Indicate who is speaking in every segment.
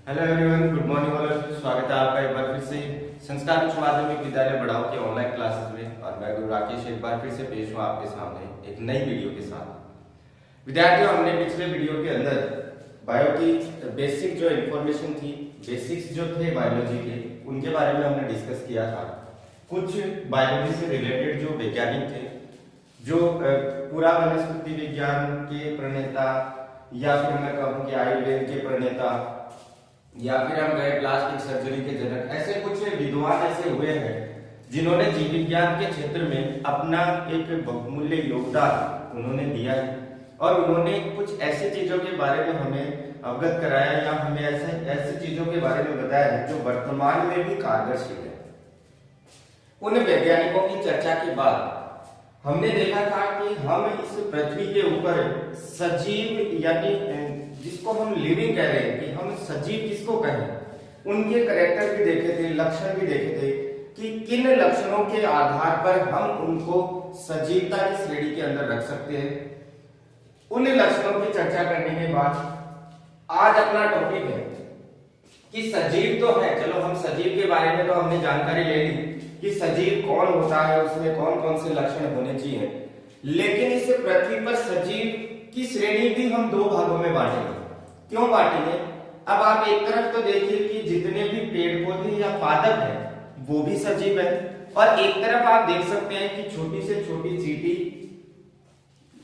Speaker 1: Hello everyone, good morning all of you. स्वागत है आपका एक बार फिर से संस्कार उच्च माध्यमिक विद्यालय बढ़ाओ के ऑनलाइन क्लासेस में। और मैं गुरु राकेश एक बार फिर से पेश हूँ आपके सामने एक नई वीडियो के साथ। विद्यार्थियों, हमने पिछले वीडियो के अंदर बायो की बेसिक जो इन्फॉर्मेशन थी, बेसिक्स जो थे बायोलॉजी के, उनके बारे में हमने डिस्कस किया था। कुछ बायोलॉजी से रिलेटेड जो वैज्ञानिक थे, जो पूरा वनस्पति विज्ञान के प्रणेता, या फिर मैं कहूँ कि आयुर्वेद के प्रणेता, या फिर हम गए प्लास्टिक सर्जरी के जनक, ऐसे कुछ विद्वान ऐसे हुए हैं जिन्होंने जीव विज्ञान के क्षेत्र में अपना एक बहुमूल्य योगदान उन्होंने दिया है। और उन्होंने कुछ ऐसी चीजों के बारे में हमें अवगत कराया, या हमें ऐसी चीजों के बारे में बताया है जो वर्तमान में भी कारगरशील है। उन वैज्ञानिकों की चर्चा के बाद हमने देखा था कि हम इस पृथ्वी के ऊपर सजीव, यानी जिसको हम लिविंग कह रहे हैं, कि हम सजीव किसको कहें, उनके करेक्टर भी देखे थे, लक्षण भी देखे थे कि किन लक्षणों के आधार पर हम उनको सजीवता की श्रेणी के अंदर रख सकते हैं। उन लक्षणों की चर्चा करने के बाद आज अपना टॉपिक है कि सजीव तो है, चलो हम सजीव के बारे में तो हमने जानकारी ले ली कि सजीव कौन होता है, उसमें कौन कौन से लक्षण होने चाहिए, लेकिन इस पृथ्वी पर सजीव की श्रेणी भी हम दो भागों में बांटेंगे। क्यों बांटेंगे? अब आप एक तरफ तो देखिए कि जितने भी पेड़ पौधे या पादप हैं वो भी सजीव है, और एक तरफ आप देख सकते हैं कि छोटी से छोटी चींटी,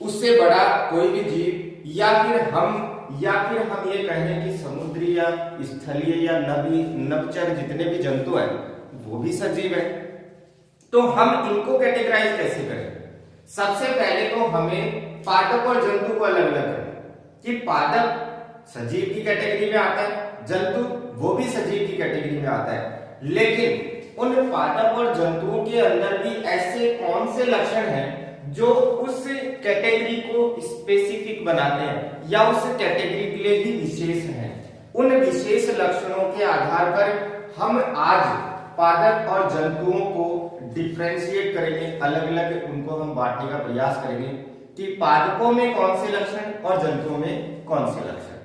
Speaker 1: उससे बड़ा कोई भी जीव, या फिर हम ये कहें कि समुद्री या स्थलीय या नभचर जितने भी जंतु हैं वो भी सजीव है। तो हम इनको कैटेगराइज कैसे करें? सबसे पहले तो हमें पादप और जंतु को अलग अलग करें कि पादप सजीव की कैटेगरी में आता है, जंतु वो भी सजीव की कैटेगरी में आता है। लेकिन उन पादप और जंतुओं के अंदर भी ऐसे कौन से लक्षण हैं जो उस कैटेगरी को स्पेसिफिक बनाते हैं या उस कैटेगरी के लिए ही विशेष हैं। उन विशेष लक्षणों के आधार पर हम आज पादप और जंतुओं को डिफरेंशिएट करेंगे, अलग अलग उनको हम बांटने का प्रयास करेंगे कि पादपों में कौन से लक्षण और जंतुओं में कौन से लक्षण।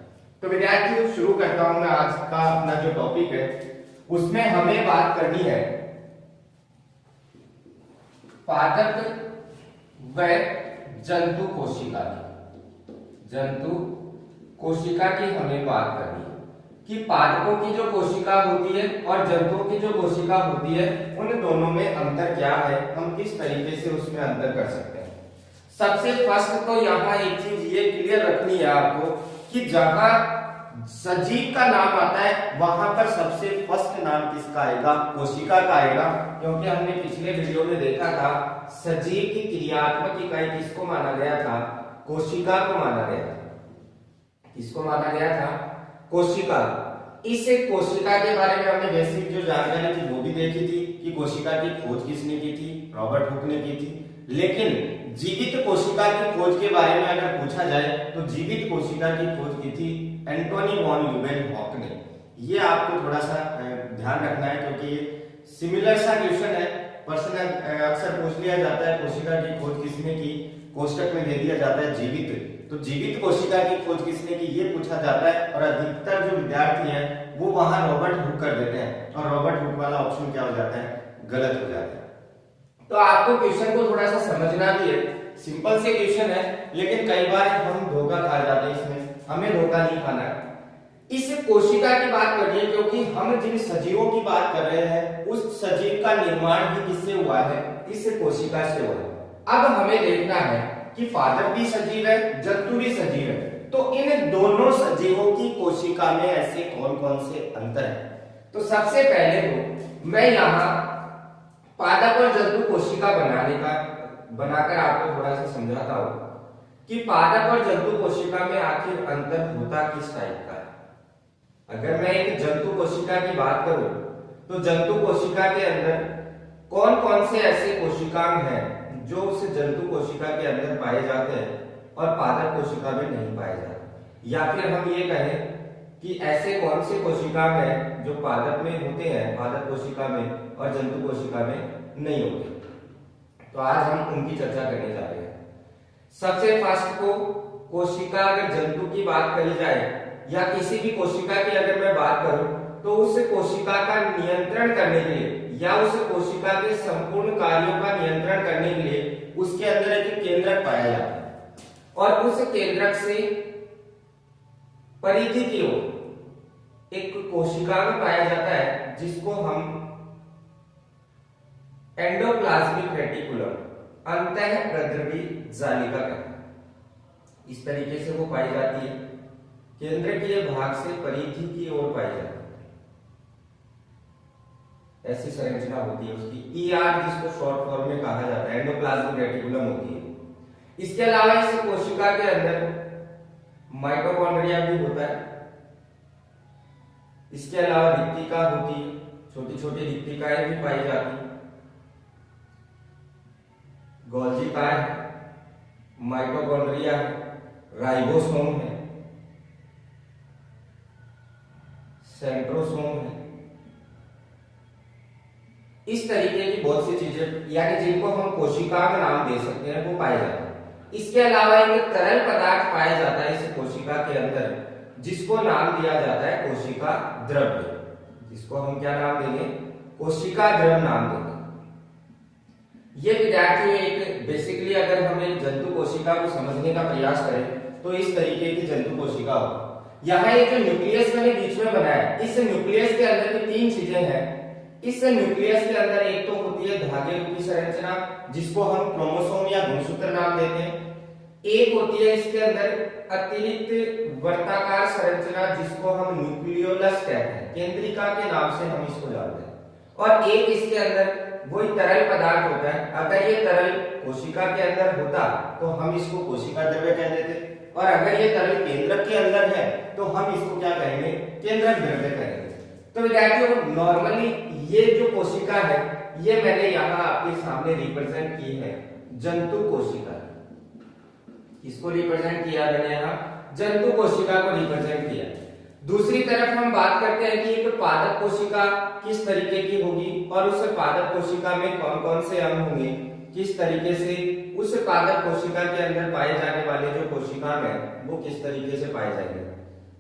Speaker 1: तो विद्यार्थियों, शुरू करता हूं मैं आज का अपना जो टॉपिक है, उसमें हमें बात करनी है पादप व जंतु कोशिका की। जंतु कोशिका की हमें बात करनी है कि पादपों की जो कोशिका होती है और जंतुओं की जो कोशिका होती है, उन दोनों में अंतर क्या है, हम किस तरीके से उसमें अंतर कर सकते हैं। सबसे फर्स्ट तो यहाँ एक चीज ये क्लियर रखनी है आपको कि जहां सजीव का नाम आता है वहां पर सबसे फर्स्ट नाम किसका आएगा? कोशिका का आएगा। क्योंकि हमने पिछले वीडियो में देखा था सजीव की क्रियात्मक इकाई किसको माना गया था? कोशिका को माना गया था। किसको माना गया था? कोशिका। इस कोशिका के बारे में हमने बेसिक जो जानकारी थी वो भी देखी थी कि कोशिका की खोज किसने की थी? रॉबर्ट हुक ने की थी। लेकिन जीवित कोशिका की खोज के बारे में अगर पूछा जाए तो जीवित कोशिका की खोज की थी एंटोनी वॉन ल्यूवेनहॉक ने। ये आपको थोड़ा सा ध्यान रखना है क्योंकि ये सिमिलर सा क्वेश्चन है, प्रश्न अक्सर पूछ लिया जाता है कोशिका की खोज किसने की, कोष्टक में दे दिया जाता है जीवित, तो जीवित कोशिका की खोज किसने की ये पूछा जाता है। और अधिकतर जो विद्यार्थी हैं वो वहां रॉबर्ट हुक कर देते हैं, और रॉबर्ट हुक वाला ऑप्शन क्या हो जाता है? गलत हो जाता है। तो आपको क्वेश्चन को थोड़ा सा समझना भी है। सिंपल से क्वेश्चन है, लेकिन कई बार हम धोखा खा जाते हैं इसमें, हमें धोखा नहीं खाना है। इस कोशिका की बात कर रही है क्योंकि हम जिन सजीवों की बात कर रहे हैं उस सजीव का निर्माण भी किससे हुआ है? इस कोशिका से हुआ है। अब हमें देखना है कि पादप भी सजीव है, जंतु भी सजीव है, तो इन दोनों सजीवों की कोशिका में ऐसे कौन कौन से अंतर है। तो सबसे पहले तो मैं यहाँ पादप और जंतु कोशिका बनाकर आपको थोड़ा सा समझाता हूं कि पादप और जंतु कोशिका में आखिर अंतर होता किस टाइप का है। अगर मैं एक जंतु कोशिका की बात करूं तो जंतु कोशिका के अंदर कौन कौन से ऐसे कोशिकांग हैं जो उस जंतु कोशिका के अंदर पाए जाते हैं और पादप कोशिका में नहीं पाए जाते, या फिर हम ये कहें कि ऐसे कौन से कोशिकांग हैं जो पादप में होते हैं, पादप कोशिका में, और जंतु कोशिका में नहीं होते। तो आज हम उनकी चर्चा करने जा रहे हैं। सबसे फर्स्ट को कोशिका, अगर जंतु की बात करी जाए या किसी भी कोशिका की अगर मैं बात बात करूं तो उस कोशिका का नियंत्रण करने के लिए या उस कोशिका के संपूर्ण कार्यों का नियंत्रण करने के लिए उसके अंदर एक केंद्रक पाया जाता है और उस केंद्रक से परिधि की ओर एक कोशिका में पाया जाता है जिसको हम एंडोप्लाज्मिक रेटिकुलम अंतःप्रद्रवी जालिका कहते हैं। इस तरीके से वो पाई जाती है, केंद्रकीय भाग से परिधि की ओर पाई जाती है। ऐसी संरचना होती है उसकी, ईआर जिसको शॉर्ट फॉर्म में कहा जाता है, एंडोप्लाज्मिक रेटिकुलम होती है। इसके अलावा इस कोशिका के अंदर माइटोकॉन्ड्रिया भी होता है। इसके अलावा रिक्तिका होती है, छोटी छोटी रिक्तिकाएं भी पाई जाती है। गोल्जिकाएं, माइटोकॉन्ड्रिया है, राइबोसोम है, सेंट्रोसोम है। इस तरीके की बहुत सी चीजें यानी जिनको हम कोशिका का नाम दे सकते हैं वो पाए जाते हैं। इसके अलावा एक तरल पदार्थ पाया जाता है इस कोशिका के अंदर जिसको नाम दिया जाता है कोशिका द्रव्य, जिसको हम क्या नाम देंगे, कोशिका द्रव नाम देंगे। ये विद्यार्थियों एक बेसिकली अगर हम एक जंतु कोशिका को समझने का प्रयास करें तो इस तरीके की जंतु कोशिका हो। यहाँ ये जो न्यूक्लियस मैंने बीच में बनाया, इस न्यूक्लियस के अंदर की तीन चीजें हैं। इस न्यूक्लियस के अंदर एक तो होती है धागे रूपी संरचना जिसको हम क्रोमोसोम या गुणसूत्र नाम देते हैं। एक होती है इसके अंदर अतिरिक्त वर्ताकार संरचना जिसको हम न्यूक्लियोलस कहते हैं, केंद्रिका के नाम से हम इसको जानते हैं। और एक इसके अंदर वही तरल पदार्थ होता है। अगर ये तरल कोशिका के अंदर होता तो हम इसको कोशिका द्रव्य कह देते, और अगर ये तरल केंद्रक के अंदर है तो हम इसको क्या कहेंगे, केंद्रक द्रव्य कहेंगे। तो विद्यार्थियों नॉर्मली ये जो कोशिका है ये मैंने यहाँ आपके सामने रिप्रेजेंट की है जंतु कोशिका। इसको रिप्रेजेंट किया मैंने यहाँ, जंतु कोशिका को रिप्रेजेंट किया। दूसरी तरफ हम बात करते हैं कि एक पादप कोशिका किस तरीके की होगी और उस पादप कोशिका में कौन कौन से अंग होंगे, किस तरीके से उस पादप कोशिका के अंदर पाए जाने वाले जो कोशिका है वो किस तरीके से पाए जाएंगे।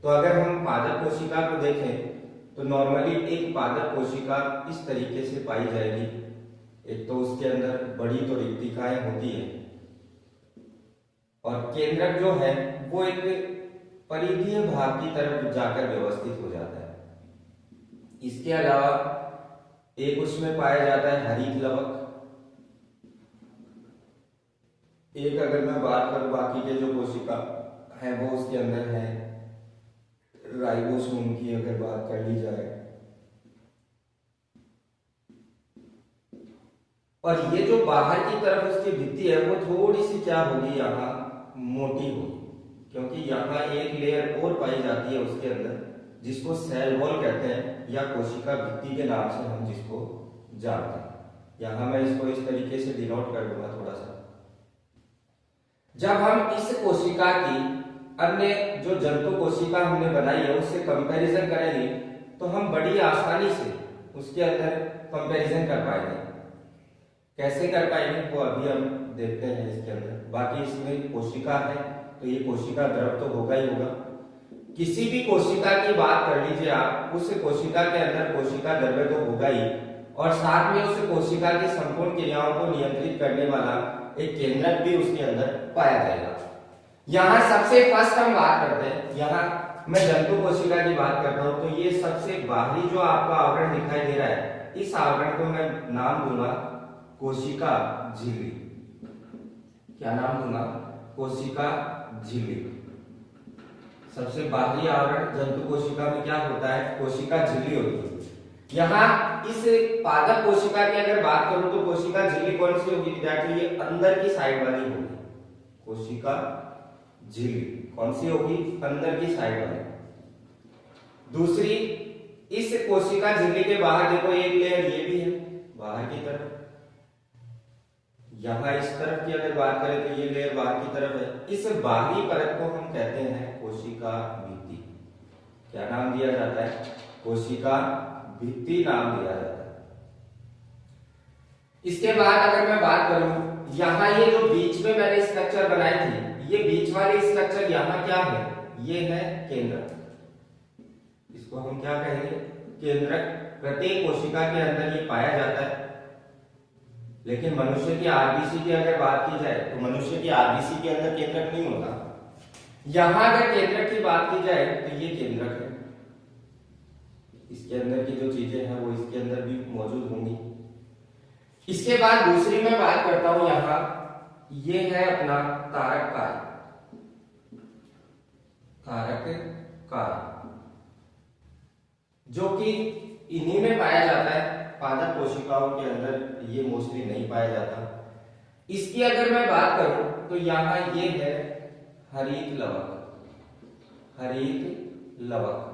Speaker 1: तो अगर हम पादप कोशिका को देखें तो नॉर्मली एक पादप कोशिका इस तरीके से पाई जाएगी। एक तो उसके अंदर बड़ी तो रिक्तिकाएं होती है और केंद्रक जो है वो एक परिधीय भाग की तरफ जाकर व्यवस्थित हो जाता है। इसके अलावा एक उसमें पाया जाता है हरित लवक। एक अगर मैं बात करूं बाकी के जो कोशिका है वो उसके अंदर है राइबोसोम की अगर बात कर ली जाए, और ये जो बाहर की तरफ उसकी भित्ति है वो थोड़ी सी क्या होगी, यहाँ मोटी होगी, क्योंकि यहाँ एक लेयर और पाई जाती है उसके अंदर जिसको सेल वॉल कहते हैं या कोशिका भित्ति के नाम से हम जिसको जानते हैं। यहाँ मैं इसको इस तरीके से डिनोट कर दूंगा थोड़ा सा। जब हम इस कोशिका की अन्य जो जंतु कोशिका हमने बनाई है उससे कंपैरिजन करेंगे तो हम बड़ी आसानी से उसके अंदर कंपैरिजन कर पाएंगे। कैसे कर पाएंगे वो अभी हम देखते हैं इसके अंदर। बाकी इसमें कोशिका है तो ये कोशिका द्रव तो होगा ही होगा। किसी भी कोशिका की बात कर लीजिए आप, उस कोशिका के अंदर कोशिका द्रव्य तो होगा ही, और साथ में उस कोशिका की संपूर्ण क्रियाओं को नियंत्रित करने वाला एक केंद्रक भी उसके अंदर पाया जाएगा। यहाँ सबसे फर्स्ट हम बात करते हैं, यहाँ मैं जंतु कोशिका की बात करता हूँ तो ये सबसे बाहरी जो आपका आवरण दिखाई दे रहा है, इस आवरण को मैं नाम दूंगा कोशिका झिल्ली। क्या नाम दूंगा, कोशिका झिल्ली। सबसे बाहरी आवरण जंतु कोशिका में क्या होता है, कोशिका झिल्ली होती है। यहाँ इस पादप कोशिका की अगर बात करूं तो कोशिका झिल्ली कौन सी होगी विद्यार्थी, ये अंदर की साइड वाली होगी। कोशिका झिल्ली कौन सी होगी, अंदर की साइड वाली। दूसरी, इस कोशिका झिल्ली के बाहर देखो एक लेयर ये भी है बाहर की तरफ। यहाँ इस तरफ की अगर बात करें तो ये लेयर बाहर की तरफ है। इस बाहरी परत को हम कहते हैं कोशिका भित्ति। क्या नाम दिया जाता है, कोशिका भित्ति नाम दिया जाता है। इसके बाद अगर मैं बात करूं, यहाँ ये जो बीच में मैंने स्ट्रक्चर बनाई थी, ये बीच वाली स्ट्रक्चर यहाँ क्या है, ये है केंद्रक। इसको इसको हम क्या कहेंगे, केंद्रक। प्रत्येक कोशिका के अंदर ये पाया जाता है। लेकिन मनुष्य की आरबीसी की अगर बात की जाए तो मनुष्य की आरबीसी के अंदर केंद्रक नहीं होता। यहां अगर केंद्रक की बात की जाए तो ये केंद्रक है। इसके अंदर की जो चीजें हैं वो इसके अंदर भी मौजूद होंगी। इसके बाद दूसरी मैं बात करता हूं, यहां ये है अपना कारक काय। कारक काय जो कि इन्हीं में पाया जाता है। पादप कोशिकाओं के अंदर ये मोस्टली नहीं पाया जाता। इसकी अगर मैं बात करूं तो यहां ये है हरित लवक। हरित लवक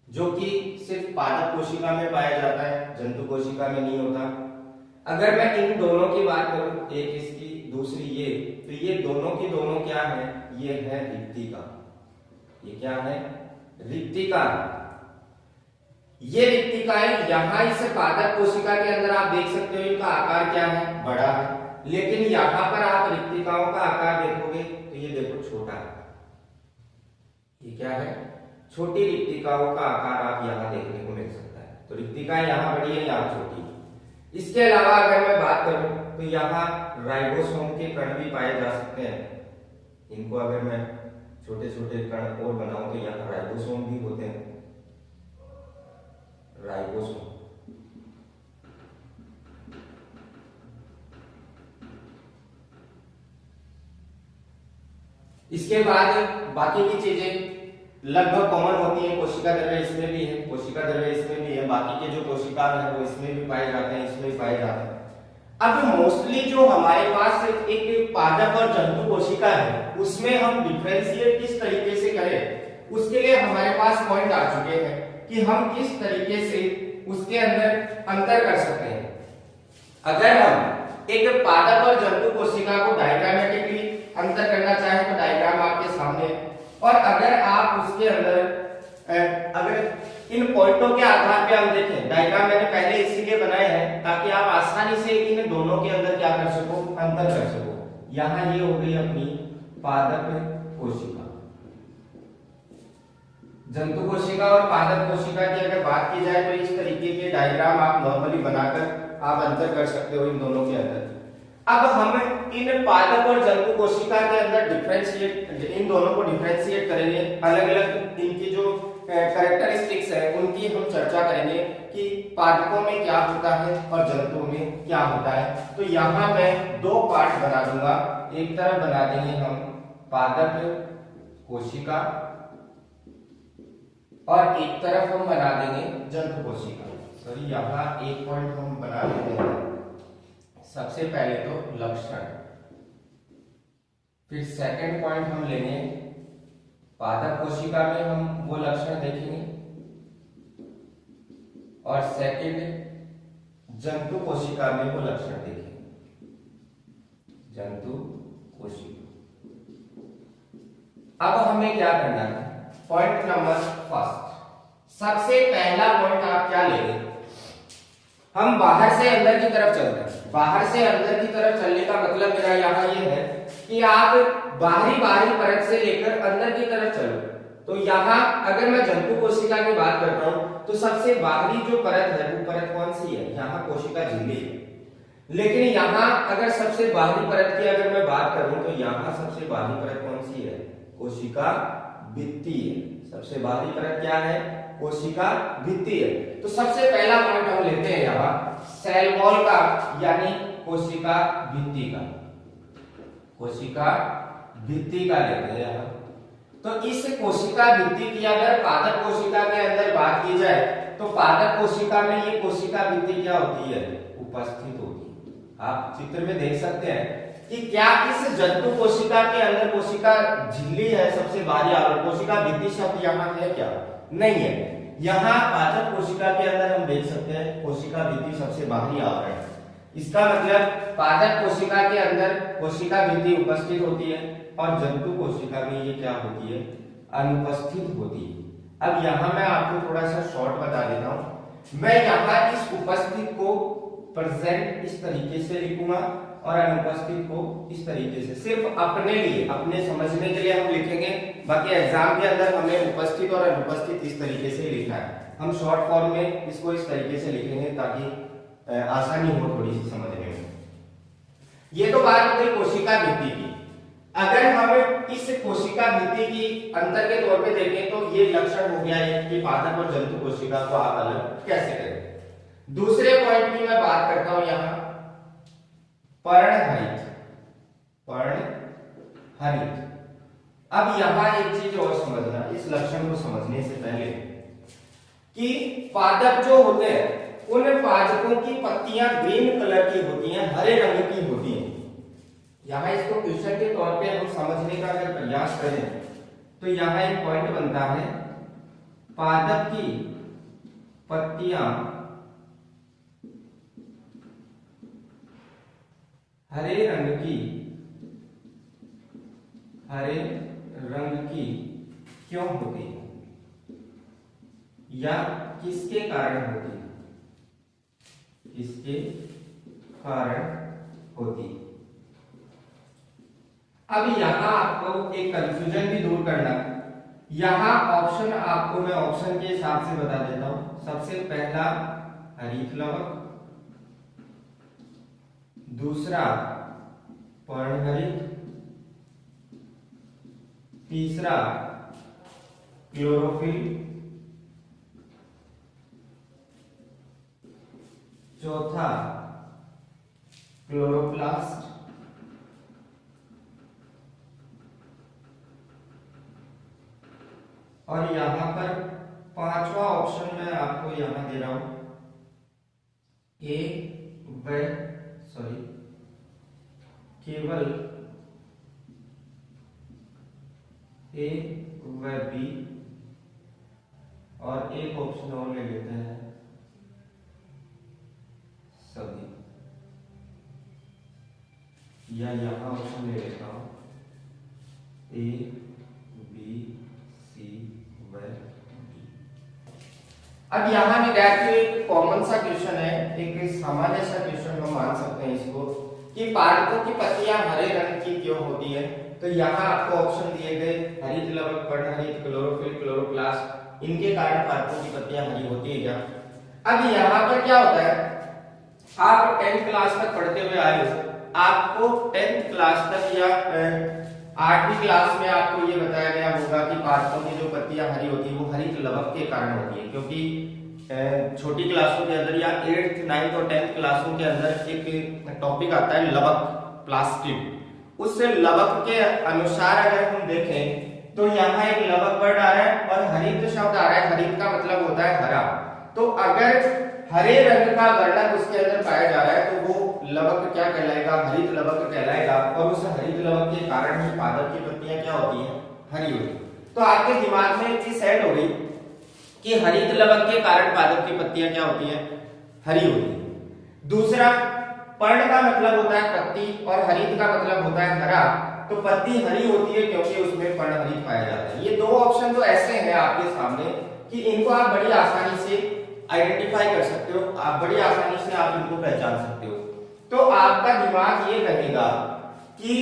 Speaker 1: जो कि सिर्फ पादप कोशिका में पाया जाता है, जंतु कोशिका में नहीं होता। अगर मैं इन दोनों की बात करूं, एक इसकी दूसरी ये, तो ये दोनों की दोनों क्या है, ये है रिक्तिका। ये क्या है, रिक्तिका। ये रिक्तिकाएं यहां इस पादप कोशिका के अंदर आप देख सकते हो, इनका आकार क्या है, बड़ा है। लेकिन यहां पर आप रिक्तिकाओं का आकार देखोगे तो ये देखो छोटा है। ये क्या है, छोटी रिक्तिकाओं का आकार आप यहां देखने को मिल सकता है। तो रिक्तिकाएं यहां बड़ी है, यहां छोटी है। इसके अलावा अगर मैं बात करूं तो यहां राइबोसोम के कण भी पाए जा सकते हैं। इनको अगर मैं छोटे छोटे कण और बनाऊं तो यहां राइबोसोम भी होते हैं। राइबोसोम इसके बाद बाकी की चीजें लगभग कॉमन होती है। कोशिका द्रव्य इसमें भी है, कोशिका द्रव्य इसमें भी है। बाकी के जो कोशिका है वो इसमें भी पाए जाते हैं, इसमें भी पाए जाते हैं। अब मोस्टली जो हमारे पास एक पादप और जंतु कोशिका है उसमें हम डिफरेंशिएट किस तरीके से करें, उसके लिए हमारे पास पॉइंट आ चुके हैं कि हम किस तरीके से उसके अंदर अंतर कर सकते हैं। अगर हम एक पादप और जंतु कोशिका को डायग्रामेटिकली अंतर करना चाहें तो डायग्राम आपके सामने है। और अगर आप उसके अंदर अगर इन पॉइंटों के आधार पे हम देखें, डायग्राम मैंने पहले इसीलिए बनाए हैं ताकि आप आसानी से इन दोनों के अंदर क्या कर सको, अंतर कर सको। यहां ये हो गई अपनी पादप कोशिका। जंतु कोशिका और पादप कोशिका की अगर बात की जाए तो इस तरीके के डायग्राम आप नॉर्मली बनाकर आप अंतर कर सकते हो इन दोनों के अंदर। अब हम इन पादप और जंतु कोशिका के अंदर डिफरेंशिएट, इन दोनों को डिफरेंशिएट करेंगे। अलग अलग इनकी जो कैरेक्टरिस्टिक्स है उनकी हम चर्चा करेंगे कि पादपों में क्या होता है और जंतुओं में क्या होता है। तो यहाँ मैं दो पार्ट बना दूंगा। एक तरफ बना देंगे हम पादप कोशिका और एक तरफ हम बना देंगे जंतु कोशिका। सॉरी, यहाँ एक पॉइंट हम बना देते हैं। सबसे पहले तो लक्षण, फिर सेकंड पॉइंट हम लेंगे पादप कोशिका में हम वो लक्षण देखेंगे और सेकंड जंतु कोशिका में वो लक्षण देखेंगे। जंतु कोशिका। अब हमें क्या करना है, पॉइंट नंबर फर्स्ट, सबसे पहला पॉइंट आप क्या लेंगे, हम बाहर से अंदर की तरफ चलते हैं। बाहर से अंदर की तरफ चलने का मतलब मेरा यहाँ ये है कि आप बाहरी परत से लेकर अंदर की तरफ चलो। तो यहाँ अगर मैं जंतु कोशिका की बात करता हूँ तो सबसे बाहरी जो परत है वो परत कौन सी है, यहाँ कोशिका झिल्ली है। लेकिन यहाँ अगर सबसे बाहरी परत की अगर मैं बात करूं तो यहाँ सबसे बाहरी परत कौन सी है, कोशिका भित्ति है। सबसे बाहरी परत क्या है, कोशिका भित्ति है। तो सबसे पहला पॉइंट हम लेते हैं यहाँ सेल वॉल का, यानी कोशिका भित्ति का। कोशिका भित्ति का लेते हैं यहाँ। तो इस कोशिका भित्ति की अगर पादप कोशिका के अंदर बात की जाए तो पादप कोशिका में ये कोशिका भित्ति क्या होती है, उपस्थित होती है। आप चित्र में देख सकते हैं कि क्या इस जंतु कोशिका के अंदर कोशिका झिल्ली है सबसे बाहरी आवरण, कोशिका भित्ति शब्द यहाँ है क्या, नहीं है। यहाँ पादप कोशिका के अंदर हम देख सकते हैं कोशिका भित्ति सबसे बाहरी आवरण है। इसका मतलब पादप कोशिका के अंदर कोशिका भित्ति उपस्थित होती है और जंतु कोशिका में ये क्या होती है, अनुपस्थित होती है। अब यहाँ मैं आपको थोड़ा सा शॉर्ट बता देता हूँ। मैं यहाँ इस उपस्थित को प्रेजेंट इस तरीके से लिखूंगा और अनुपस्थित को इस तरीके से सिर्फ अपने लिए, अपने समझने के लिए हम लिखेंगे। बाकी एग्जाम के अंदर हमें उपस्थित और अनुपस्थित इस तरीके से लिखना है। हम शॉर्ट फॉर्म में इसको इस तरीके से लिखेंगे ताकि आसानी हो थोड़ी सी समझने में। ये तो बात हो गई कोशिका भित्ति की। अगर हम इस कोशिका भित्ति की अंतर के तौर पे देखें तो ये लक्षण हो गया है कि पादप और जंतु कोशिका को आप अलग कैसे करें। दूसरे पॉइंट की मैं बात करता हूं यहां पर्णहरित। पर्णहरित। अब यहां एक चीज और समझना, इस लक्षण को समझने से पहले कि पादप जो होते हैं उन पादपों की पत्तियां ग्रीन कलर की होती हैं, हरे रंग की होती हैं। यहां इसको क्वेश्चन के तौर पे हम समझने का अगर प्रयास करें तो यहां एक पॉइंट बनता है पादप की पत्तियां हरे रंग की क्यों होती है या किसके कारण होती है, किसके कारण होती है। अब यहां आपको एक कंफ्यूजन भी दूर करना। यहां ऑप्शन आपको मैं ऑप्शन के हिसाब से बता देता हूं। सबसे पहला हरित लवक, दूसरा पर्णहरित, तीसरा क्लोरोफिल, चौथा क्लोरोप्लास्ट, और यहां पर पांचवा ऑप्शन मैं आपको यहां दे रहा हूं केवल ए व बी, और एक ऑप्शन और ले लेते हैं सभी, या यहां ऑप्शन ले लेता हूं ए बी सी व डी। अब यहां विद्यार्थियों एक कॉमन सा क्वेश्चन है, एक सामान्य सा क्वेश्चन हम मान सकते हैं इसको कि पादपों की पत्तियां हरे रंग की क्यों होती है। तो यहाँ आपको ऑप्शन दिए गए हरित लवक, पर्णहरित, क्लोरोफिल, क्लोरोप्लास्ट, इनके कारण पादपों की पत्तियां हरी होती है क्या। अब यहाँ पर क्या होता है, आप 10th क्लास तक पढ़ते हुए आए हो, आपको 10th क्लास तक या 8वीं क्लास में आपको ये बताया गया होगा कि पादपों की जो पत्तियां हरी होती है वो हरित लवक के कारण होती है। क्योंकि छोटी क्लासों के अंदर या 8th, 9th और 10th क्लासों के अंदर एक टॉपिक आता है लवक, प्लास्टिड। उस लवक के अनुसार अगर हम देखें तो यहाँ एक लवक वर्ड आ रहा है और हरित शब्द आ रहा है। हरित का मतलब होता है हरा। तो अगर हरे रंग का वर्णक उसके अंदर पाया जा रहा है तो वो लवक क्या कहलाएगा, हरित लवक कहलाएगा। और उस हरित लवक के कारण ही पादप की पत्तियां क्या होती हैं, हरी होती है। तो आपके दिमाग में एक चीज सेट हो गई कि हरित लवक के कारण पादप की पत्तियां क्या होती हैं, हरी होती है। दूसरा, पर्ण का मतलब होता है पत्ती और हरित का मतलब होता है हरा। तो पत्ती हरी होती है क्योंकि उसमें पर्णहरित पाया जाता है। ये दो ऑप्शन तो ऐसे हैं आपके सामने कि इनको आप बड़ी आसानी से आइडेंटिफाई कर सकते हो, आप बड़ी आसानी से आप इनको पहचान सकते हो। तो आपका दिमाग ये कहेगा कि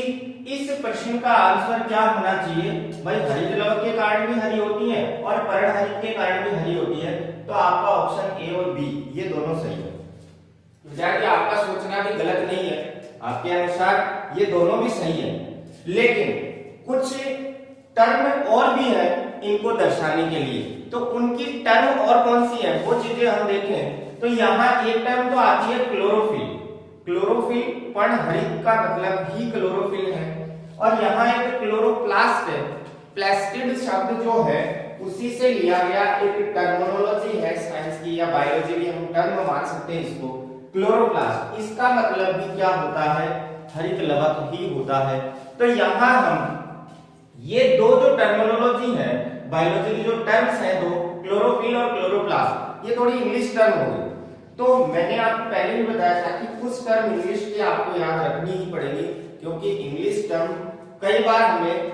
Speaker 1: इस प्रश्न का आंसर क्या होना चाहिए, भाई हरित लवक के कारण भी हरी होती है और पर्णहरित के कारण भी हरी होती है। तो आपका ऑप्शन ए और बी ये दोनों सही है। विद्यार्थी आपका सोचना भी गलत नहीं है, आपके अनुसार ये दोनों भी सही है। लेकिन कुछ टर्म और भी है इनको दर्शाने के लिए, तो उनकी टर्म और कौन सी है वो चीजें हम देखें तो यहाँ एक टर्म तो आती है क्लोरोफिल। क्लोरोफिल पर्णहरित का मतलब ही क्लोरोफिल है। और यहाँ एक क्लोरोप्लास्ट है, प्लास्टिड शब्द जो है उसी से लिया गया एक टर्मिनोलॉजी है साइंस की या बायोलॉजी की, हम टर्म मान सकते हैं इसको। क्लोरोप्लास्ट इसका मतलब भी क्या होता है, हरित लवक ही होता है। तो यहां हम ये दो जो टर्मिनोलॉजी है बायोलॉजी की, जो टर्म्स हैं दो, क्लोरोफिल और क्लोरोप्लास्ट, ये थोड़ी इंग्लिश टर्म हो गई। तो मैंने आपको पहले भी बताया था कि कुछ टर्म इंग्लिश की आपको याद रखनी ही पड़ेगी, क्योंकि इंग्लिश टर्म कई बार हमें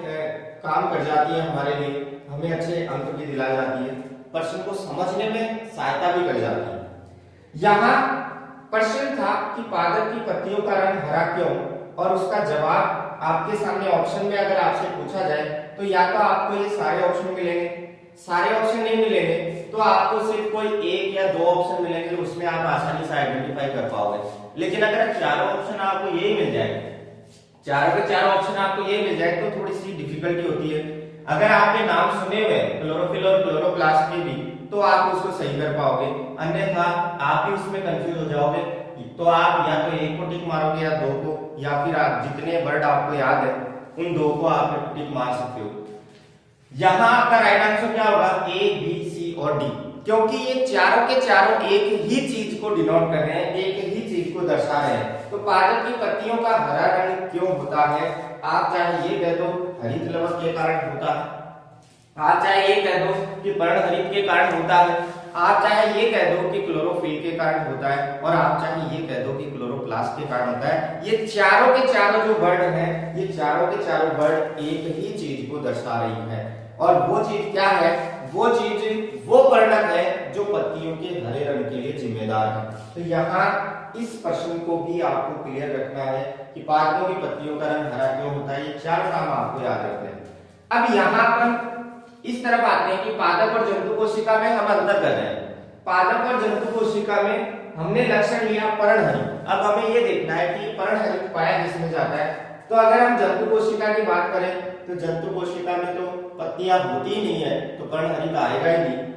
Speaker 1: काम कर जाती है हमारे लिए, हमें अच्छे अंक भी दिला जाती है, प्रश्न को समझने में सहायता भी कर जाती है। यहाँ प्रश्न था कि पादप की पत्तियों का रंग हरा क्यों, और उसका जवाब आपके सामने ऑप्शन में अगर आपसे पूछा जाए तो या तो आपको ये सारे ऑप्शन मिलेंगे, सारे ऑप्शन नहीं मिलेंगे तो आपको सिर्फ कोई एक या दो ऑप्शन मिलेंगे, उसमें आप आसानी से आइडेंटिफाई कर पाओगे। लेकिन अगर चारों ऑप्शन आपको यही मिल जाए, चारों के चारों ऑप्शन आपको ये मिल जाए तो थोड़ी सी डिफिकल्टी होती है। अगर आपने नाम सुने हुए क्लोरोफिल और क्लोरोप्लास्ट के भी तो आप उसको सही कर पाओगे, अन्यथा आप भी उसमें कंफ्यूज हो जाओगे। तो आप या तो एक को टिक मारोगे या दो को, या फिर आप जितने वर्ड आपको याद है उन दो को आप टिक मार सकते हो। यहाँ आपका राइट आंसर क्या होगा, ए बी सी और डी, क्योंकि ये चारों के चारों एक ही चीज को डिनोट कर रहे हैं, एक ही चीज को दर्शा रहे हैं। तो पादप की पत्तियों का हरा रंग क्यों होता है, आप चाहे ये कह दो हरित लवक के कारण होता है, आप चाहे ये कह दो कि पर्णहरित के कारण होता है, आप चाहे ये कह दो कि क्लोरोफिल के कारण होता है, और आप चाहे ये कह दो कि क्लोरोप्लास्ट के कारण होता है। ये चारों के चारों जो वर्ड हैं, ये चारों के चारों वर्ड एक ही चीज को दर्शा रही है, और वो चीज क्या है, वो चीज वो वर्णक है जो पत्तियों के हरे रंग के लिए जिम्मेदार है। तो यहाँ इस प्रश्न को भी आपको क्लियर रखना है कि पादपों की पत्तियों का रंग हरा क्यों होता है, ये चार काम आपको याद रखने हैं। अब यहाँ पर इस तरफ आते हैं कि पादप और जंतु कोशिका में हम अंतर कर रहे हैं। पादप और जंतु कोशिका में हमने लक्षण लिया पर्णहरित। अब हमें ये देखना है कि पर्णहरित पाया किसमें जाता है। तो अगर हम जंतु कोशिका की बात करें तो जंतु कोशिका में तो पत्तियां होती ही नहीं है, तो पर्णहरित आएगा ही नहीं।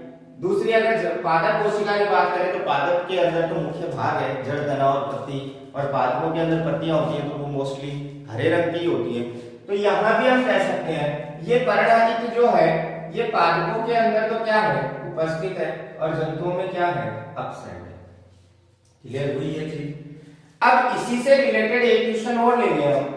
Speaker 1: दूसरी अगर पादप कोशिका की बात करें तो पादप के अंदर तो मुख्य भाग है जड़, तना और पत्ती, और पादपों के अंदर पत्तियां होती हैं तो वो मोस्टली हरे रंग की होती है। तो यहाँ भी हम कह सकते हैं ये पर्णहरित जो है ये पादपों के अंदर तो क्या है, उपस्थित है, और जंतुओं में क्या है, एब्सेंट है। क्लियर हुई ये चीज। अब इसी से रिलेटेड एक क्वेश्चन और ले लिया हम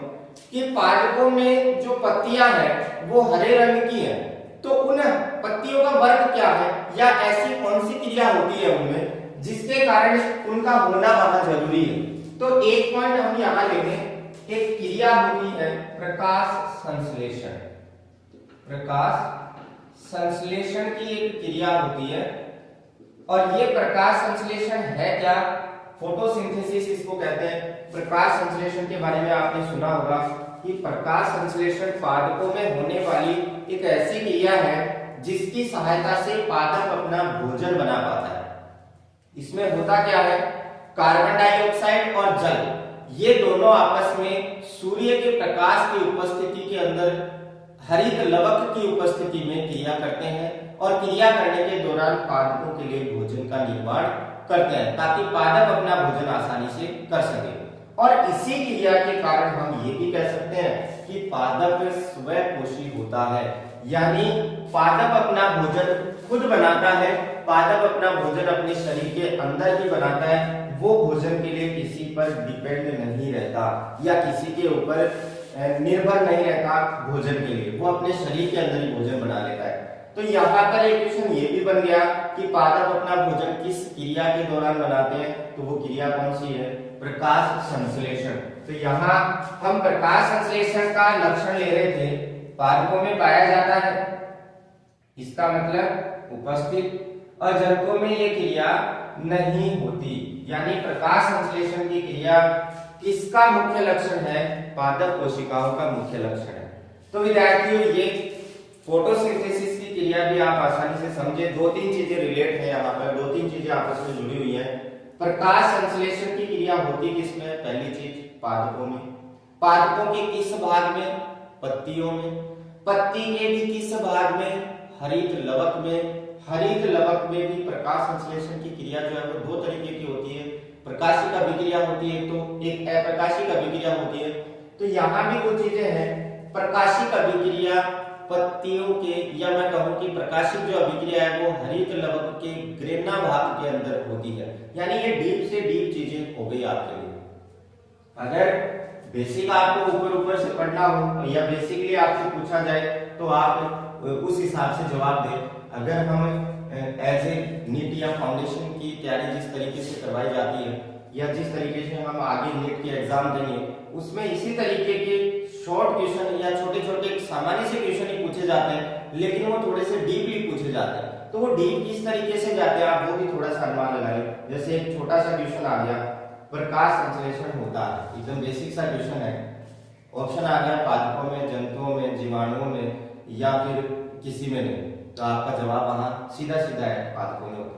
Speaker 1: कि पादपों में जो पत्तियां हैं वो हरे रंग की हैं, तो उन पत्तियों का वर्ग क्या है, या ऐसी कौन सी क्रिया होती है उनमें जिसके कारण उनका होना वहां जरूरी है। तो एक पॉइंट हम यहाँ लेंगे, एक क्रिया होती है प्रकाश संश्लेषण। प्रकाश संश्लेषण की एक क्रिया होती है, और ये प्रकाश संश्लेषण है क्या, फोटोसिंथेसिस इसको कहते हैं। प्रकाश संश्लेषण के बारे में आपने सुना होगा कि प्रकाश संश्लेषण पादपों में होने वाली एक ऐसी क्रिया है जिसकी सहायता से पादप अपना भोजन बना पाता है। इसमें होता क्या है, कार्बन डाइऑक्साइड और जल ये दोनों आपस में सूर्य के प्रकाश की उपस्थिति के अंदर हरित लवक की उपस्थिति में क्रिया करते हैं, और क्रिया करने के दौरान पादपों के लिए भोजन का निर्माण करते हैं ताकि पादप अपना भोजन आसानी से कर सके। और इसी क्रिया के कारण हम ये भी कह सकते हैं कि पादप स्वपोषी होता है, यानी पादप अपना भोजन खुद बनाता है, पादप अपना भोजन अपने शरीर के अंदर ही बनाता है, वो भोजन के लिए किसी पर डिपेंड नहीं रहता या किसी के ऊपर निर्भर नहीं रहता भोजन के लिए, वो अपने शरीर के अंदर ही भोजन बना लेता है। तो यहाँ पर एक क्वेश्चन ये भी बन गया कि पादप अपना भोजन किस क्रिया के दौरान बनाते हैं, तो वो क्रिया कौन सी है, प्रकाश संश्लेषण। तो यहाँ हम प्रकाश संश्लेषण का लक्षण ले रहे थे, पादपों में पाया जाता है, इसका मतलब उपस्थित, और जंतुओं में ये क्रिया नहीं होती, यानी प्रकाश संश्लेषण की क्रिया किसका मुख्य लक्षण है, पादप कोशिकाओं का मुख्य लक्षण है। तो विद्यार्थियों ये फोटोसिंथेसिस की क्रिया भी आप आसानी से समझे, दो तीन चीजें रिलेट है यहाँ पर, दो तीन चीजें आपस में जुड़ी हुई हैं। प्रकाश संश्लेषण की क्रिया होती किसमें, पहली चीज पादपों में, पादपों के किस भाग में, पत्तियों में, पत्ती के भी किस भाग में, हरित लवक में, हरित लवक में भी प्रकाश संश्लेषण की क्रिया जो है वो दो तरीके की होती है, प्रकाशिक अभिक्रिया होती है तो एक अप्रकाशिक अभिक्रिया होती है। तो यहाँ भी वो चीजें हैं, प्रकाशिक अभिक्रिया पत्तियों के, या मैं कहूं कि प्रकाशिक जो अभिक्रिया है वो हरित लवक के ग्रेना भाग के अंदर होती है, यानी ये डीप से डीप चीजें हो गई आपके लिए। अगर बेसिक आपको ऊपर ऊपर से पढ़ना हो या बेसिकली आपसे पूछा जाए तो आप उस हिसाब से जवाब दें। अगर हम एज ए नीट या फाउंडेशन की तैयारी जिस तरीके से करवाई जाती है या जिस तरीके से हम आगे नीट के एग्जाम देंगे उसमें इसी तरीके के शॉर्ट क्वेश्चन या छोटे छोटे सामान्य से क्वेश्चन ही पूछे जाते हैं, लेकिन वो थोड़े से डीपली पूछे जाते हैं। तो वो डीप किस तरीके से जाते हैं आप वो भी थोड़ा सा अनुमान लगाएं। जैसे एक छोटा सा क्वेश्चन आ गया प्रकाश संश्लेषण होता है। एकदम बेसिक सा क्वेश्चन है। ऑप्शन आ गया पादपों में, जंतुओं में, जीवाणुओं में या फिर किसी में नहीं, तो आपका जवाब वहां सीधा सीधा है पादपों में होता।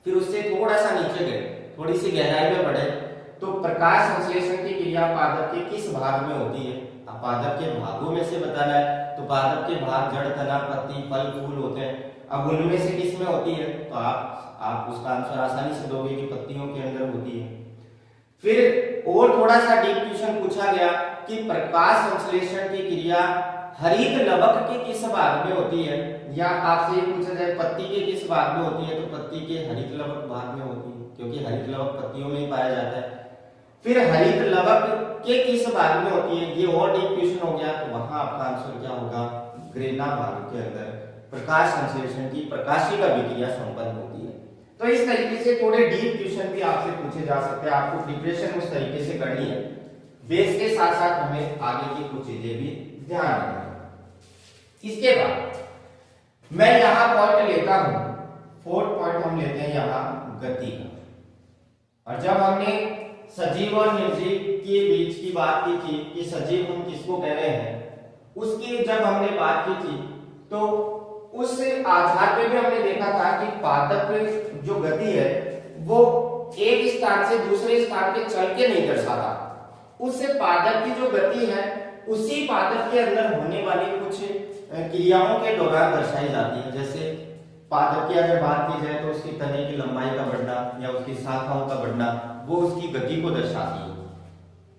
Speaker 1: फिर उससे थोड़ा सा नीचे गए, थोड़ी सी गहराई में बढ़े, तो प्रकाश संश्लेषण की क्रिया पादप के किस भाग में होती है? पादप के भागों में से बताना है, तो पादप के भाग जड़, तना, पत्ती, फल, फूल होते हैं। अब उनमें से किस में होती है? तो आप उसका आंसर आसानी से दोगे कि पत्तियों के अंदर होती है। फिर और थोड़ा सा डीप क्वेश्चन पूछा गया कि प्रकाश संश्लेषण की क्रिया हरित लवक के किस भाग में होती है, या आपसे पूछा जाए पत्ती के किस भाग में होती है, तो पत्ती के हरित लवक भाग में होती है, क्योंकि हरित लवक पत्तियों में ही पाया जाता है। फिर हरित लवक के किस भाग में होती है, ये और डीप क्वेश्चन हो गया, तो वहां आपका आंसर क्या होगा? ग्रेना भाग के अंदर प्रकाश संश्लेषण की प्रकाशीय अभिक्रिया संपन्न होती है। तो इस तरीके से थोड़े डीप क्वेश्चन भी आपसे पूछे जा सकते हैं। आपको प्रिपरेशन उस तरीके से करनी है। बेस के साथ साथ हमें आगे की कुछ चीजें भी ध्यान रखनी है। इसके बाद मैं यहां पॉइंट लेता हूं, फोर्थ पॉइंट हम लेते हैं यहां गति का। और जब हमने सजीव और निर्जीव के बीच की बात की थी कि सजीव हम किसको कह रहे हैं, उसकी जब हमने बात की थी, तो उस आधार पे भी हमने देखा था कि पादप जो गति है वो एक स्थान से दूसरे स्थान पे चल के नहीं दर्शाता। उससे पादप की जो गति है उसी पादप के अंदर होने वाली कुछ क्रियाओं के दौरान दर्शाई जाती है। जैसे पादप की अगर बात की जाए तो उसकी तने की लंबाई का बढ़ना या उसकी शाखाओं का बढ़ना, वो उसकी गति को दर्शाती है।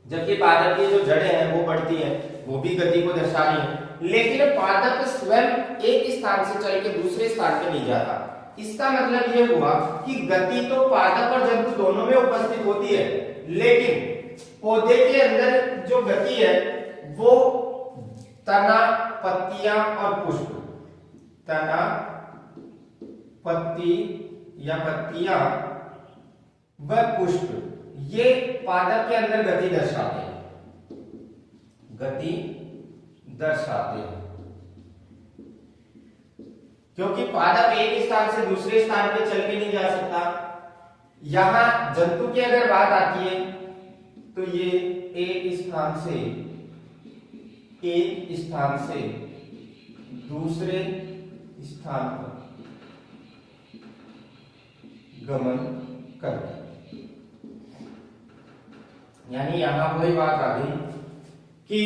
Speaker 1: जबकि पादप की जो जड़ें हैं वो बढ़ती हैं, वो भी गति को दर्शा रही है। लेकिन पादप स्वयं एक स्थान से चल के दूसरे स्थान पे नहीं जाता। इसका मतलब ये हुआ कि गति तो पादप और जंतु दोनों में उपस्थित होती है, लेकिन पौधे के अंदर जो गति है वो तना, पत्तियां और पुष्प, तना, पत्ती या पत्तियां व पुष्प, ये पादप के अंदर गति दर्शाते हैं, गति दर्शाते हैं। क्योंकि पादप एक स्थान से दूसरे स्थान पे चल के नहीं जा सकता। यहां जंतु की अगर बात आती है तो ये एक स्थान से दूसरे स्थान पर गमन करते हैं। यानी यहां वही बात आ गई कि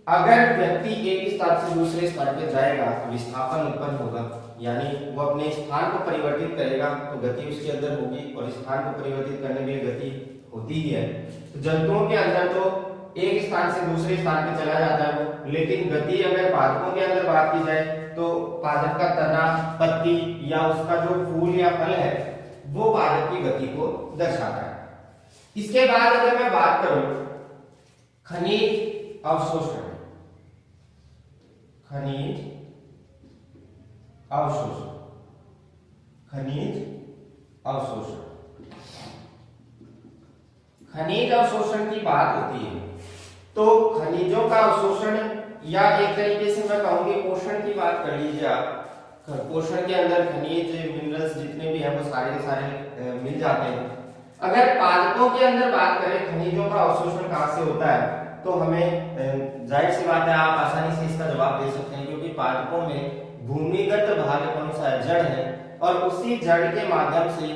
Speaker 1: अगर व्यक्ति एक स्थान से दूसरे स्थान पर जाएगा तो विस्थापन उत्पन्न होगा, यानी वो अपने स्थान को परिवर्तित करेगा तो गति उसके अंदर होगी, और स्थान को परिवर्तित करने के लिए गति होती ही है। तो जंतुओं के अंदर तो एक स्थान से दूसरे स्थान पे चला जाता है वो, लेकिन गति अगर पादपों के अंदर बात की जाए तो पादप का तना, पत्ती या उसका जो फूल या फल है वो पादप की गति को दर्शाता है। इसके बाद अगर मैं बात करूं खनिज अवशोषण, खनिज अवशोषण, खनिज अवशोषण, खनिज अवशोषण की बात होती है तो खनिजों का अवशोषण, या एक तरीके से मैं कहूंगी पोषण की बात कर लीजिए आप। पोषण के अंदर खनिज, मिनरल्स जितने भी हैं वो सारे के सारे मिल जाते हैं। अगर पादपों के अंदर बात करें खनिजों का अवशोषण कहां से होता है, तो हमें जाहिर सी बात है आप आसानी से इसका जवाब दे सकते हैं, क्योंकि पादपों में भूमिगत भाग कौन सा है? जड़ है, और उसी जड़ के माध्यम से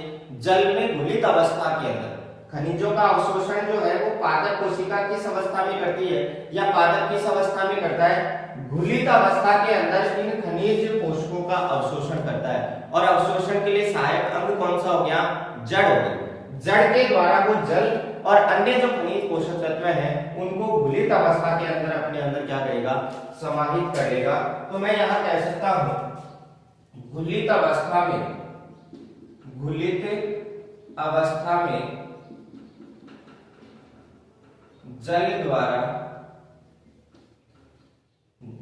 Speaker 1: जल में घुलित अवस्था के अंदर खनिजों का अवशोषण जो है वो पादप कोशिका किस अवस्था में करती है, या पादप किस अवस्था में करता है? घुलित अवस्था के अंदर इन खनिज पोषकों का अवशोषण करता है। और अवशोषण के लिए सहायक अंग कौन सा हो गया? जड़ हो गई। जड़ के द्वारा वो जल और अन्य जो खनिज पोषक तत्व हैं उनको घुलित अवस्था के अंदर अपने अंदर क्या करेगा? समाहित करेगा। तो मैं यहां कह सकता हूं घुलित अवस्था में, घुलित अवस्था में जल द्वारा,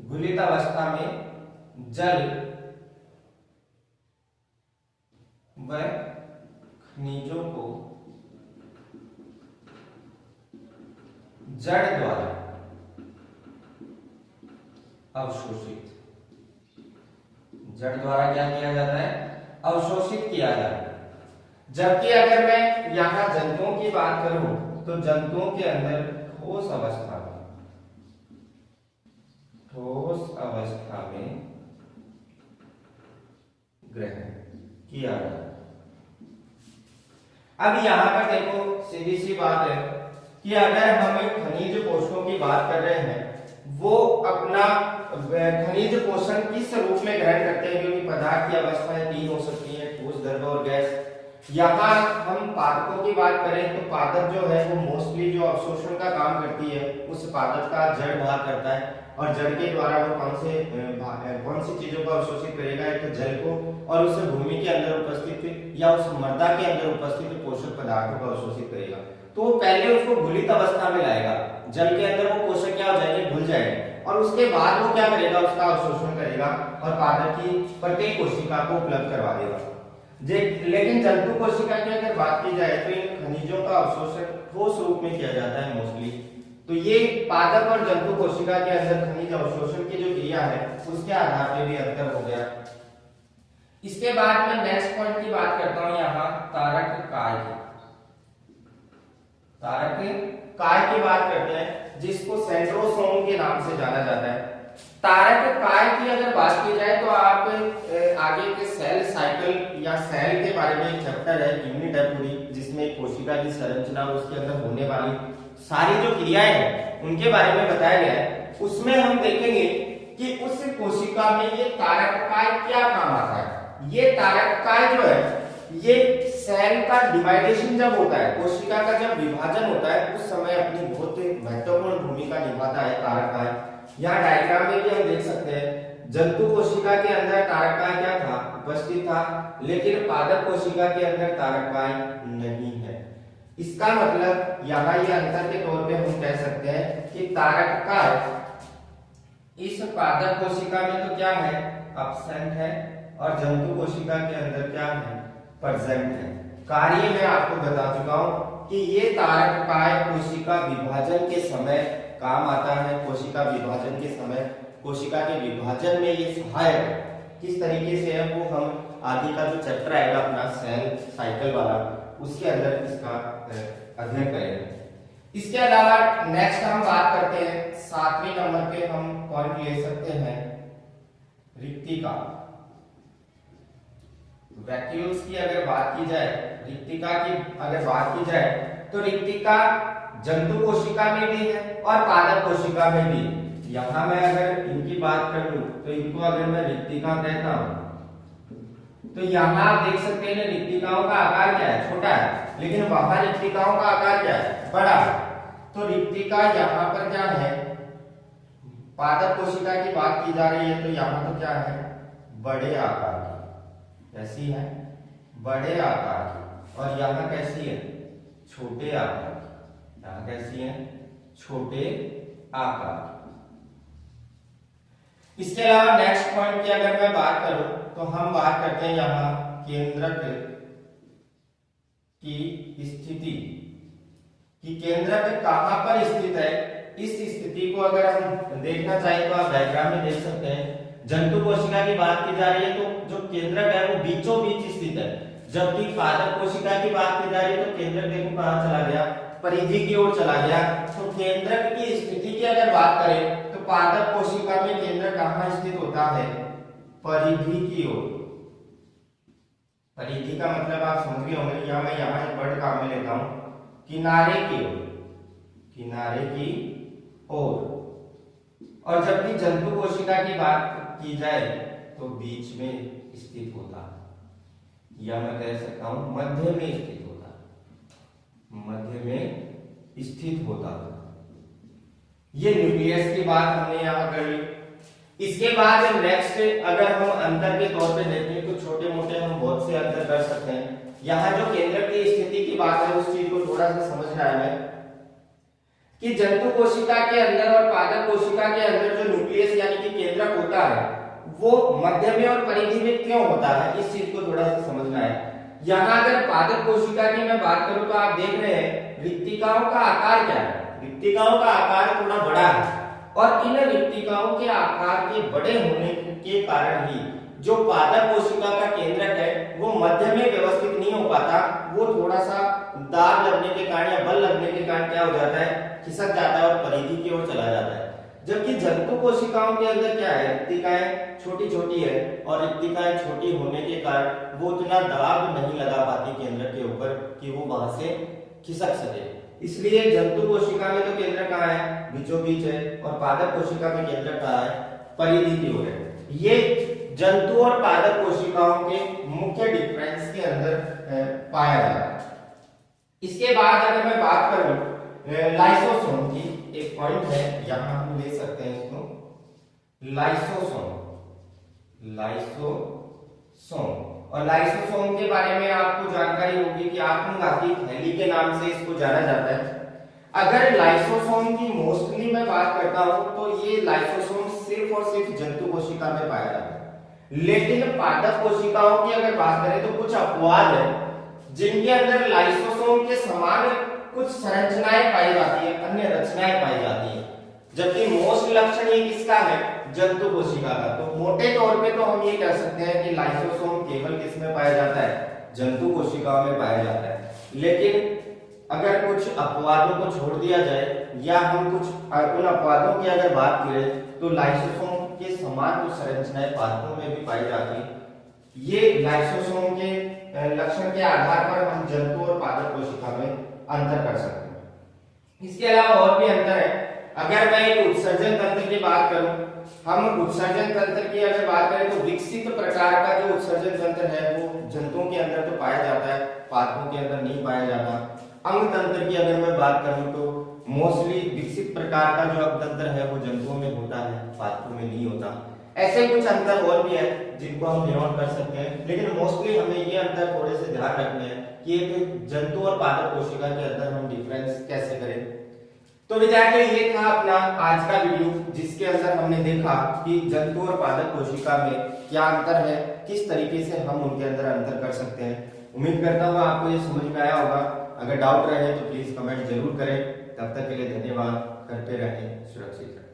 Speaker 1: घुलित अवस्था में जल व खनिजों को जड़ द्वारा अवशोषित, जड़ द्वारा क्या किया जाता है? अवशोषित किया जाता है। जबकि अगर मैं यहाँ जंतुओं की बात करूं तो जंतुओं के अंदर ठोस अवस्था में ग्रहण किया गया। अब यहाँ पर देखो सीधी सी बात है कि अगर हम खनिज पोषकों की बात कर रहे हैं, वो अपना खनिज पोषण किस रूप में ग्रहण करते हैं, क्योंकि पदार्थ की अवस्थाएं तीन हो सकती हैं, ठोस, द्रव और गैस। यहाँ हम पादपों की बात करें तो पादप जो है वो मोस्टली जो अवशोषण का काम करती है, उस पादप का जड़ भाग करता है, और जड़ के द्वारा वो कौन सी चीजों को अवशोषित करेगा, एक तो जल को, और उस भूमि के अंदर उपस्थित या उस मृदा के अंदर उपस्थित पोषक पदार्थों को अवशोषित करेगा। तो वो पहले उसको घुलित अवस्था में लाएगा, जल के अंदर वो पोषक क्या हो जाएंगे, घुल जाएंगे, और उसके बाद वो क्या करेगा, उसका अवशोषण करेगा और पादप की प्रत्येक कोशिका को उपलब्ध करवा देगा। लेकिन जंतु कोशिका की अगर बात की जाए तो इन खनिजों का अवशोषण ठोस रूप में किया जाता है मोस्टली। तो ये पादप और जंतु कोशिका के अंदर खनिज अवशोषण की जो क्रिया है उसके आधार पर भी अंतर हो गया। इसके बाद मैं नेक्स्ट पॉइंट की बात करता हूं यहाँ तारक काय की बात करते हैं, जिसको सेंट्रोसोम के नाम से जाना जाता है। तारक काय की अगर बात की जाए तो आप आगे के सेल साइकिल या सेल के बारे में एक चैप्टर है, यूनिट है पूरी, जिसमें कोशिका की संरचना और उसके अंदर होने वाली सारी जो क्रियाएं हैं उनके बारे में बताया गया है। उसमें हम देखेंगे कि उस कोशिका में ये तारक काय क्या काम आता है। ये तारक काय जो है, ये सेल का डिवाइडेशन जब होता है, कोशिका का जब विभाजन होता है, उस समय अपनी बहुत महत्वपूर्ण भूमिका निभाता है तारक काय। यहाँ डायग्राम में भी हम देख सकते हैं, जंतु कोशिका के अंदर तारक काय क्या था, उपस्थित था, लेकिन पादप कोशिका के अंदर तारक काय नहीं है। इसका मतलब यहाँ ये अंतर के तौर पे हम कह सकते हैं कि तारक काय इस पादप कोशिका में तो क्या है, एब्सेंट है, और जंतु कोशिका के अंदर क्या है, प्रेजेंट है। कार्य मैं आपको बता चुका हूं कि ये तारक काय कोशिका विभाजन के समय काम आता है। कोशिका विभाजन के समय कोशिका के विभाजन में ये सहायक है। किस तरीके से है वो हम आगे का जो चैप्टर आएगा अपना सेल साइकिल वाला, उसके अंदर इसका अध्ययन करेंगे। इसके अलावा नेक्स्ट हम बात करते हैं, 7वें नंबर पे हम पॉइंट ले सकते हैं रिक्तिका। वैक्यूल्स की अगर बात की जाए, रिक्तिका की अगर बात की जाए तो रिक्तिका जंतु कोशिका में भी है और पादप कोशिका में भी। यहां मैं अगर इनकी बात कर लूं तो इनको अगर मैं रिक्तिका कहता हूं तो यहां आप देख सकते हैं रिक्तिकाओं का आकार क्या है, छोटा है, लेकिन वहां रिक्तिकाओं का आकार क्या है, बड़ा है। तो रिक्तिका यहाँ पर क्या है, पादप कोशिका की बात की जा रही है तो यहाँ तो क्या है, बड़े आकार की, ऐसी है बड़े आकार की, और यहाँ कैसी है, छोटे आकार की। यहाँ कैसी है, छोटे आकार की। इसके अलावा नेक्स्ट पॉइंट की अगर मैं बात करूं तो हम बात करते हैं यहाँ केंद्रक की स्थिति, कि केंद्रक कहां पर स्थित है। इस स्थिति को अगर हम देखना चाहें तो आप डायग्राम में देख सकते हैं। जंतु कोशिका की बात की जा रही है तो जो केंद्रक है वो बीचों बीच स्थित है, जबकि पादप कोशिका की बात की जा रही है तो केंद्रक देखो कहां चला गया, परिधि की ओर चला गया। तो केंद्रक की स्थिति की अगर बात करें तो पादप कोशिका में केंद्रक कहां स्थित होता है, परिधि की ओर। परिधि का मतलब आप समझ गए होंगे, या मैं यहाँ एक वर्ड काम में लेता हूं, किनारे की ओर, किनारे की ओर। और जबकि जंतु कोशिका की बात की जाए तो बीच में स्थित होता है, या मैं कह सकता हूं मध्य में स्थित होता है, मध्य में स्थित होता है। ये न्यूक्लियस की बात हमने यहां कर ली। इसके बाद नेक्स्ट अगर हम अंतर के तौर पे देखें तो छोटे मोटे हम बहुत से अंतर कर सकते हैं। यहाँ जो केंद्रक की स्थिति की बात है उस चीज को थोड़ा सा समझना है कि जंतु कोशिका के अंदर और पादप कोशिका के अंदर जो न्यूक्लियस यानी कि केंद्रक होता है वो मध्य में और परिधि में क्यों होता है, इस चीज को थोड़ा सा समझना है। यहाँ अगर पादप कोशिका की मैं बात करूं तो आप देख रहे हैं रिक्तिकाओं का आकार क्या है, रिक्तिकाओं का आकार थोड़ा बड़ा है, और इन रिक्तिकाओं के आकार के बड़े होने के कारण ही जो पादप कोशिका का केंद्रक है वो मध्य में व्यवस्थित नहीं हो पाता वो थोड़ा सा दाब लगने के कारण या बल लगने के कारण क्या हो जाता है, खिसक जाता है और परिधि की ओर चला जाता है। जबकि जंतु कोशिकाओं के अंदर क्या है, रिक्तिकाएं छोटी छोटी है और रिक्तिकाएं छोटी होने के कारण वो उतना दबाव नहीं लगा पाती केंद्र के ऊपर कि वो वहां से खिसक सके। इसलिए जंतु कोशिका में तो केंद्र कहाँ है, बीचों बीच है, और पादप कोशिका में केंद्र कहाँ है, परिधि की ओर है। ये जंतु और पादप कोशिकाओं के मुख्य डिफरेंस के अंदर पाया जाता है। इसके बाद अगर मैं बात करूं लाइसोसोम की, एक पॉइंट है यहां हम ले सकते हैं इसको, लाइसोसोम। और लाइसोसोम के बारे में आपको जानकारी होगी कि आत्मघाती थैली के नाम से इसको जाना जाता है। अगर लाइसोसोम की मोस्टली मैं बात करता हूं तो ये लाइसोसोम सिर्फ और सिर्फ जंतु कोशिका में पाया जाता है। लेकिन पादप कोशिकाओं की अगर बात करें तो कुछ अपवाद है जिनके अंदर लाइसोसोम के समान कुछ संरचनाएं पाई जाती है, अन्य रचनाएं पाई जाती है। जबकि मोस्ट लक्षण ये किसका है, जंतु कोशिका का। तो मोटे तौर पे तो हम ये कह सकते हैं कि लाइसोसोम केवल किसमें पाया जाता है, जंतु कोशिकाओं में पाया जाता है। लेकिन अगर कुछ अपवादों को छोड़ दिया जाए या हम कुछ उन अपवादों की अगर बात करें तो लाइसोसोम के समान कुछ संरचनाएं पादपों में भी पाई जाती है। ये लाइसोसोम के लक्षण के आधार पर हम जंतु और पादप कोशिका में अंतर कर सकते हैं। इसके अलावा और भी अंतर है। अगर मैं एक उत्सर्जन तंत्र की बात करूं, हम उत्सर्जन तंत्र की अगर बात करें तो विकसित प्रकार का जो उत्सर्जन तंत्र है वो जंतुओं के अंदर तो पाया जाता है, पादपों के अंदर नहीं पाया जाता। अंग तंत्र की अगर मैं बात करूं तो मोस्टली विकसित प्रकार का जो अंग तंत्र है वो जंतुओं में होता है, पादपों में नहीं होता। ऐसे कुछ अंतर और भी है जिनको हम नोट कर सकते हैं, लेकिन मोस्टली हमें ये अंतर थोड़े से ध्यान रखने हैं कि एक जंतु और पादप कोशिका के अंदर हम डिफरेंस कैसे करें। तो विद्यार्थियों ये था अपना आज का वीडियो, जिसके अंदर हमने देखा कि जंतु और पादप कोशिका में क्या अंतर है, किस तरीके से हम उनके अंदर अंतर कर सकते हैं। उम्मीद करता हूँ आपको ये समझ में आया होगा। अगर डाउट रहे तो प्लीज कमेंट जरूर करें। तब तक के लिए धन्यवाद। करते रहें सुरक्षित।